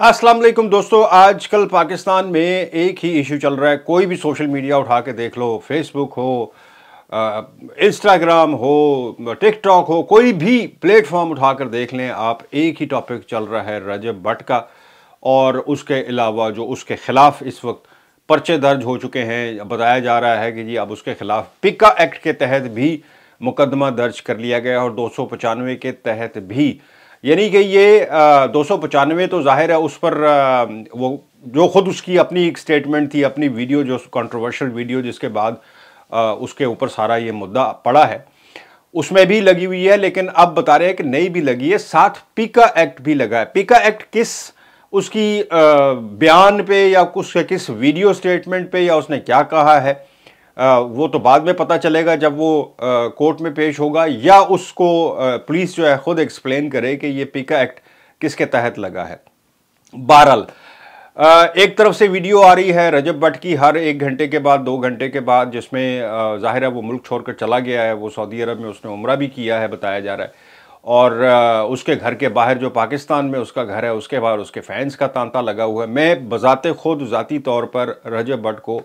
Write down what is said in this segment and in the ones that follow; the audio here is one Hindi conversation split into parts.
अस्सलाम वालेकुम दोस्तों, आजकल पाकिस्तान में एक ही इशू चल रहा है। कोई भी सोशल मीडिया उठा के देख लो, फेसबुक हो, इंस्टाग्राम हो, टिकटॉक हो, कोई भी प्लेटफॉर्म उठाकर देख लें आप, एक ही टॉपिक चल रहा है रजब भट्ट का। और उसके अलावा जो उसके खिलाफ इस वक्त पर्चे दर्ज हो चुके हैं, बताया जा रहा है कि जी अब उसके खिलाफ पिका एक्ट के तहत भी मुकदमा दर्ज कर लिया गया और 295 के तहत भी, यानी कि ये 295 तो जाहिर है उस पर वो जो खुद उसकी अपनी एक स्टेटमेंट थी, अपनी वीडियो जो कंट्रोवर्शियल वीडियो जिसके बाद उसके ऊपर सारा ये मुद्दा पड़ा है, उसमें भी लगी हुई है। लेकिन अब बता रहे हैं कि नई भी लगी है, साथ पिका एक्ट भी लगा है। पिका एक्ट किस उसकी बयान पे या किस वीडियो स्टेटमेंट पे या उसने क्या कहा है, वो तो बाद में पता चलेगा जब वो कोर्ट में पेश होगा, या उसको पुलिस जो है खुद एक्सप्लेन करे कि ये पिका एक्ट किसके तहत लगा है। बहरहाल एक तरफ से वीडियो आ रही है रजब भट्ट की हर 1 घंटे के बाद, 2 घंटे के बाद, जिसमें जाहिर है वो मुल्क छोड़कर चला गया है। वो सऊदी अरब में उसने उम्रा भी किया है, बताया जा रहा है। और उसके घर के बाहर जो पाकिस्तान में उसका घर है, उसके बाहर उसके फैंस का तांता लगा हुआ है। मैं बजाते खुद ज़ाती तौर पर रजब भट्ट को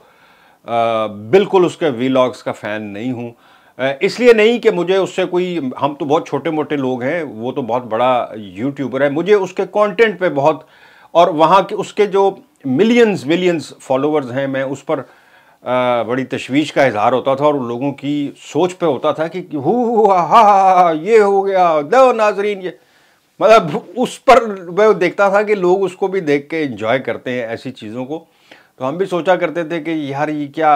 बिल्कुल उसके वीलॉग्स का फ़ैन नहीं हूँ। इसलिए नहीं कि मुझे उससे कोई, हम तो बहुत छोटे मोटे लोग हैं, वो तो बहुत बड़ा यूट्यूबर है। मुझे उसके कंटेंट पे बहुत, और वहाँ के उसके जो मिलियंस फॉलोअर्स हैं, मैं उस पर बड़ी तशवीश का इजहार होता था और लोगों की सोच पे होता था कि हा ये हो गया, दो नाजरीन, ये मतलब उस पर मैं देखता था कि लोग उसको भी देख के एंजॉय करते हैं ऐसी चीज़ों को। तो हम भी सोचा करते थे कि यार ये क्या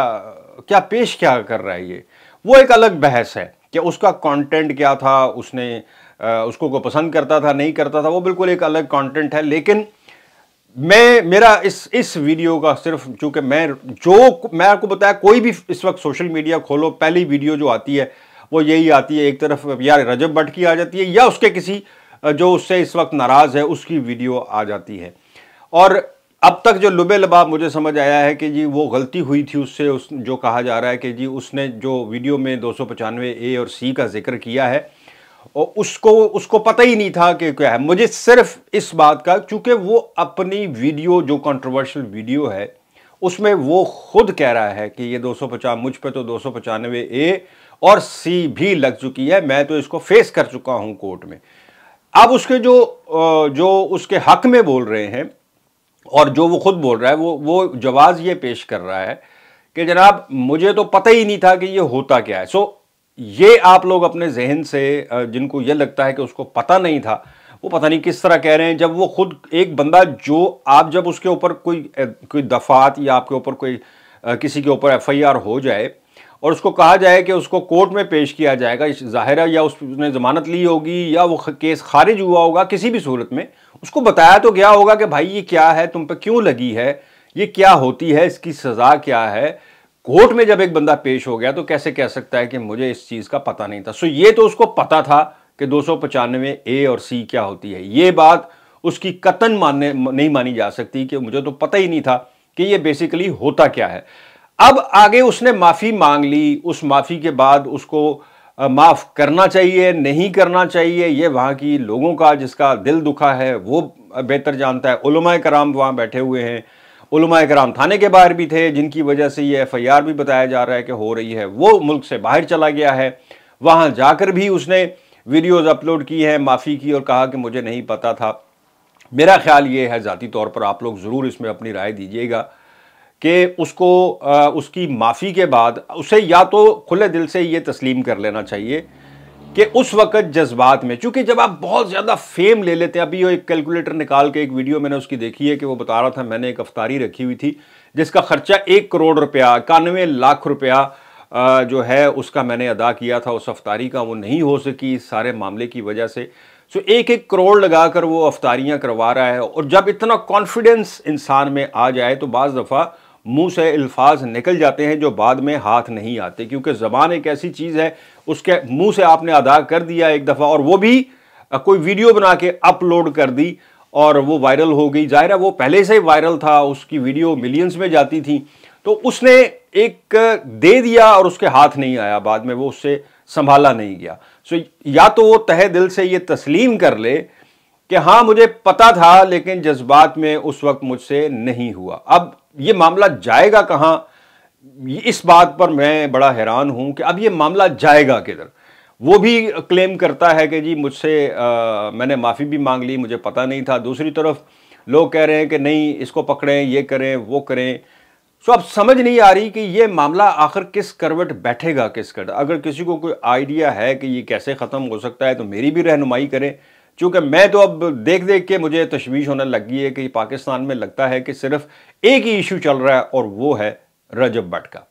क्या पेश क्या कर रहा है ये। वो एक अलग बहस है कि उसका कंटेंट क्या था, उसने उसको को पसंद करता था नहीं करता था, वो बिल्कुल एक अलग कंटेंट है। लेकिन मेरा इस वीडियो का सिर्फ, चूंकि मैं आपको बताया, कोई भी इस वक्त सोशल मीडिया खोलो, पहली वीडियो जो आती है वो यही आती है। एक तरफ यार रजब भट्ट की आ जाती है, या उसके किसी जो उससे इस वक्त नाराज़ है उसकी वीडियो आ जाती है। और अब तक जो लुबे लबाब मुझे समझ आया है कि जी वो गलती हुई थी उससे, जो कहा जा रहा है कि जी उसने जो वीडियो में 295 ए और सी का जिक्र किया है और उसको पता ही नहीं था कि क्या है। मुझे सिर्फ इस बात का, चूंकि वो अपनी वीडियो जो कंट्रोवर्शियल वीडियो है उसमें वो खुद कह रहा है कि ये 250, मुझ पे तो 295 ए और सी भी लग चुकी है, मैं तो इसको फेस कर चुका हूं कोर्ट में। अब उसके जो उसके हक में बोल रहे हैं और जो वो खुद बोल रहा है, वो जवाब ये पेश कर रहा है कि जनाब मुझे तो पता ही नहीं था कि ये होता क्या है। सो ये आप लोग अपने जहन से, जिनको ये लगता है कि उसको पता नहीं था, वो पता नहीं किस तरह कह रहे हैं, जब वो खुद एक बंदा, जो आप जब उसके ऊपर कोई दफात या आपके ऊपर कोई किसी के ऊपर FIR हो जाए और उसको कहा जाए कि उसको कोर्ट में पेश किया जाएगा, जाहिर है या उसने जमानत ली होगी या वो केस खारिज हुआ होगा, किसी भी सूरत में उसको बताया तो गया होगा कि भाई ये क्या है, तुम पे क्यों लगी है, ये क्या होती है, इसकी सज़ा क्या है। कोर्ट में जब एक बंदा पेश हो गया तो कैसे कह सकता है कि मुझे इस चीज़ का पता नहीं था। सो ये तो उसको पता था कि 295 ए और सी क्या होती है। ये बात उसकी कतन नहीं मानी जा सकती कि मुझे तो पता ही नहीं था कि ये बेसिकली होता क्या है। अब आगे उसने माफ़ी मांग ली, उस माफ़ी के बाद उसको माफ़ करना चाहिए नहीं करना चाहिए, ये वहाँ की लोगों का, जिसका दिल दुखा है, वो बेहतर जानता है। उलमाए कराम वहाँ बैठे हुए हैं, उलमाए कराम थाने के बाहर भी थे, जिनकी वजह से ये FIR भी बताया जा रहा है कि हो रही है। वो मुल्क से बाहर चला गया है, वहाँ जाकर भी उसने वीडियोज़ अपलोड की हैं, माफ़ी की और कहा कि मुझे नहीं पता था। मेरा ख्याल ये है, ज़ाती तौर पर आप लोग ज़रूर इसमें अपनी राय दीजिएगा, कि उसको उसकी माफ़ी के बाद उसे या तो खुले दिल से ये तस्लीम कर लेना चाहिए कि उस वक़्त जज्बात में, चूँकि जब आप बहुत ज़्यादा फेम ले लेते हैं, अभी वो एक कैलकुलेटर निकाल के एक वीडियो मैंने उसकी देखी है कि वो बता रहा था, मैंने एक अफ्तारी रखी हुई थी जिसका खर्चा 1 करोड़ रुपया, 91 लाख रुपया जो है उसका मैंने अदा किया था उस अफ्तारी का, वो नहीं हो सकी इस सारे मामले की वजह से। सो 1-1 करोड़ लगाकर वो अफ्तारियाँ करवा रहा है। और जब इतना कॉन्फिडेंस इंसान में आ जाए तो बाज़ दफ़ा मुंह से अल्फाज निकल जाते हैं जो बाद में हाथ नहीं आते, क्योंकि ज़बान एक ऐसी चीज़ है, उसके मुंह से आपने अदा कर दिया एक दफ़ा और वो भी कोई वीडियो बना के अपलोड कर दी और वो वायरल हो गई। जाहिर है वो पहले से ही वायरल था, उसकी वीडियो मिलियंस में जाती थी, तो उसने एक दे दिया और उसके हाथ नहीं आया, बाद में वो उससे संभाला नहीं गया। सो या तो वो तहे दिल से ये तस्लीम कर ले कि हाँ मुझे पता था लेकिन जज्बात में उस वक्त मुझसे नहीं हुआ। अब ये मामला जाएगा कहाँ, इस बात पर मैं बड़ा हैरान हूं कि अब ये मामला जाएगा किधर। वो भी क्लेम करता है कि जी मुझसे मैंने माफ़ी भी मांग ली, मुझे पता नहीं था। दूसरी तरफ लोग कह रहे हैं कि नहीं इसको पकड़ें, ये करें वो करें। सो अब समझ नहीं आ रही कि ये मामला आखिर किस करवट बैठेगा, किस करवट। अगर किसी को कोई आइडिया है कि ये कैसे ख़त्म हो सकता है तो मेरी भी रहनुमाई करें, क्योंकि मैं तो अब देख देख के मुझे तशवीश होने लगी है कि पाकिस्तान में लगता है कि सिर्फ एक ही इशू चल रहा है और वो है रजब भट्ट का।